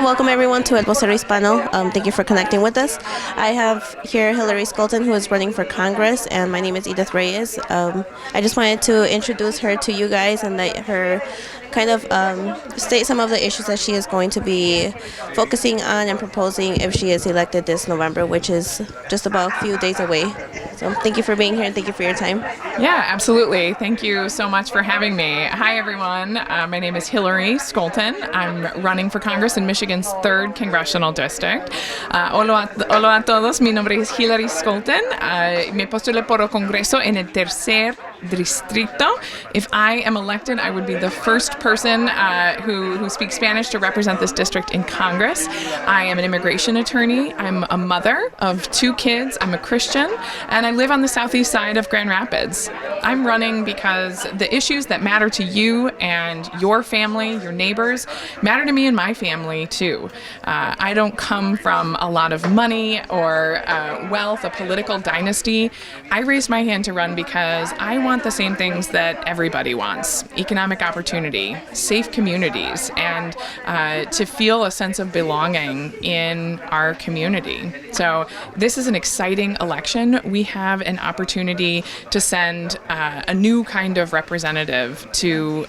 welcome everyone to Vocero Hispano. Thank you for connecting with us. I have here Hillary Scholten, who is running for Congress, and my name is Edith Reyes. I just wanted to introduce her to you guys and let her kind of state some of the issues that she is going to be focusing on and proposing if she is elected this November, which is just about a few days away. So thank you for being here and thank you for your time. Yeah, absolutely. Thank you so much for having me. Hi, everyone. My name is Hillary Scholten. I'm running for Congress in Michigan's 3rd Congressional District. Hola a todos. Mi nombre es Hillary Scholten. Me postulé por el Congreso en el 3er Distrito. If I am elected, I would be the first person who speaks Spanish to represent this district in Congress. I am an immigration attorney. I'm a mother of 2 kids. I'm a Christian, and I live on the southeast side of Grand Rapids. I'm running because the issues that matter to you and your family, your neighbors, matter to me and my family too. I don't come from a lot of money or wealth, a political dynasty. I raised my hand to run because I want the same things that everybody wants: economic opportunity, safe communities, and to feel a sense of belonging in our community. So this is an exciting election. We have an opportunity to send a new kind of representative to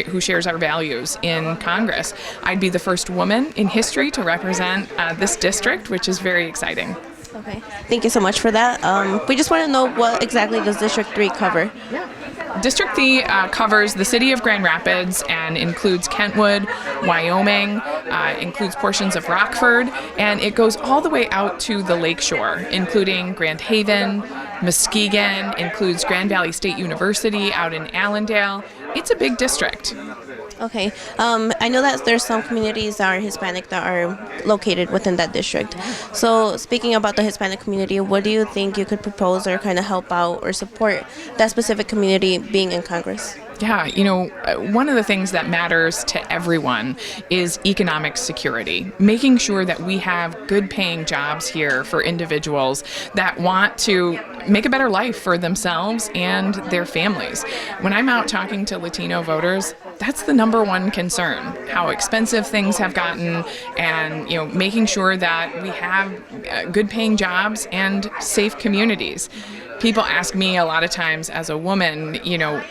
who shares our values in Congress. I'd be the first woman in history to represent this district, which is very exciting. Okay, thank you so much for that. We just want to know, what exactly does District 3 cover? District 3 covers the city of Grand Rapids and includes Kentwood, Wyoming, includes portions of Rockford, and it goes all the way out to the lakeshore, including Grand Haven, Muskegon, includes Grand Valley State University out in Allendale. It's a big district. Okay. I know that there's some communities that are Hispanic that are located within that district. So speaking about the Hispanic community, what do you think you could propose or kind of help out or support that specific community being in Congress? Yeah, one of the things that matters to everyone is economic security, making sure that we have good paying jobs here for individuals that want to make a better life for themselves and their families. When I'm out talking to Latino voters, that's the number one concern: how expensive things have gotten, and making sure that we have good paying jobs and safe communities. People ask me a lot of times as a woman,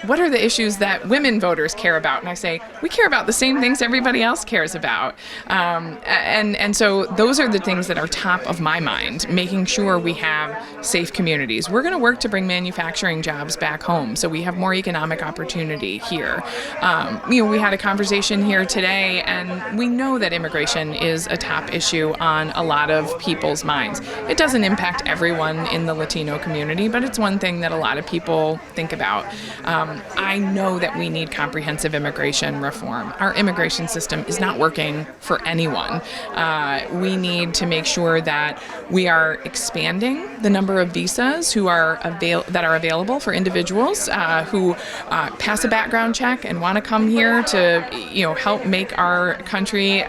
what are the issues that women voters care about? And I say, we care about the same things everybody else cares about. And so those are the things that are top of my mind, making sure we have safe communities. We're going to work to bring manufacturing jobs back home so we have more economic opportunity here. We had a conversation here today, and we know that immigration is a top issue on a lot of people's minds. It doesn't impact everyone in the Latino community, but it's one thing that a lot of people think about. I know that we need comprehensive immigration reform. Our immigration system is not working for anyone. We need to make sure that we are expanding the number of visas that are available for individuals who pass a background check and want to come here to help make our country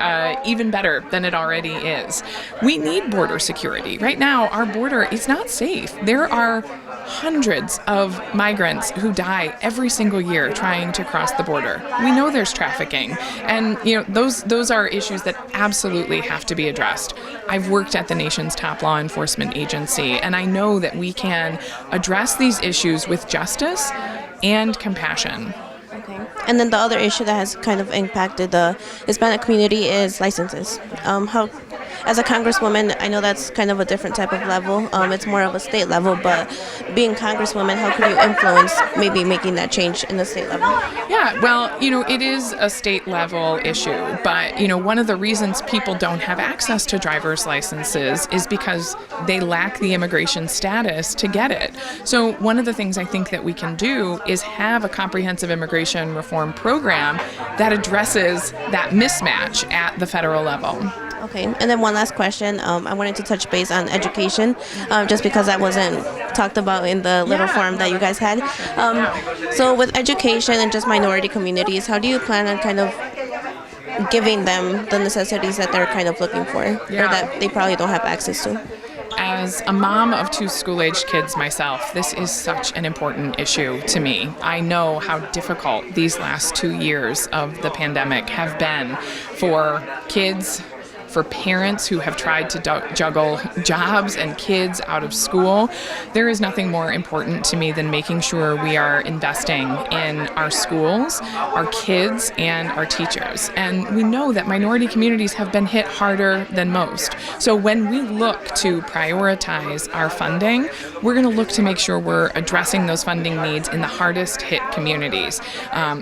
even better than it already is. We need border security. Right now, our border is not safe. There are hundreds of migrants who die every single year trying to cross the border. We know there's trafficking, and those are issues that absolutely have to be addressed. I've worked at the nation's top law enforcement agency, and I know that we can address these issues with justice and compassion. Okay. And then the other issue that has kind of impacted the Hispanic community is licenses. As a congresswoman, I know that's kind of a different type of level. It's more of a state level, but being congresswoman, how could you influence maybe making that change in the state level? Yeah, well, it is a state level issue, but, one of the reasons people don't have access to driver's licenses is because they lack the immigration status to get it. So one of the things I think that we can do is have a comprehensive immigration reform program that addresses that mismatch at the federal level. Okay, and then one last question. I wanted to touch base on education, just because that wasn't talked about in the little forum that you guys had. So with education and just minority communities, how do you plan on kind of giving them the necessities that they're kind of looking for, or that they probably don't have access to? As a mom of 2 school-aged kids myself, this is such an important issue to me. I know how difficult these last 2 years of the pandemic have been for kids, for parents who have tried to juggle jobs and kids out of school. There is nothing more important to me than making sure we are investing in our schools, our kids, and our teachers. And we know that minority communities have been hit harder than most. So when we look to prioritize our funding, we're going to look to make sure we're addressing those funding needs in the hardest hit communities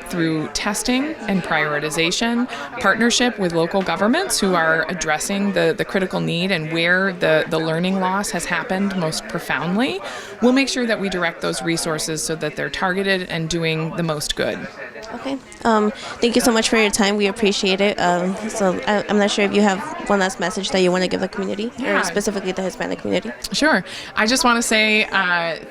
through testing and prioritization, partnership with local governments who are addressing the critical need and where the learning loss has happened most profoundly. We'll make sure that we direct those resources so that they're targeted and doing the most good. Okay. Thank you so much for your time. We appreciate it. I'm not sure if you have one last message that you want to give the community, or specifically the Hispanic community. Sure. I just want to say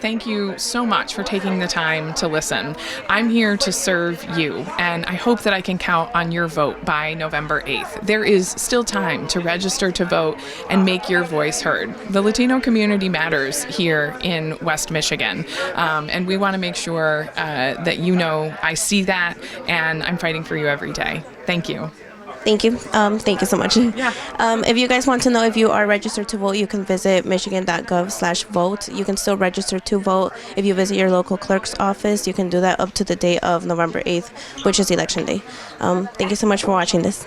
thank you so much for taking the time to listen. I'm here to serve you, and I hope that I can count on your vote by November 8th. There is still time to register to vote and make your voice heard. The Latino community matters here in West Michigan, and we want to make sure that you know I see that, and I'm fighting for you every day. Thank you. Thank you. Thank you so much. Yeah. If you guys want to know if you are registered to vote, you can visit michigan.gov/vote. You can still register to vote if you visit your local clerk's office. You can do that up to the day of November 8th, which is Election Day. Thank you so much for watching this.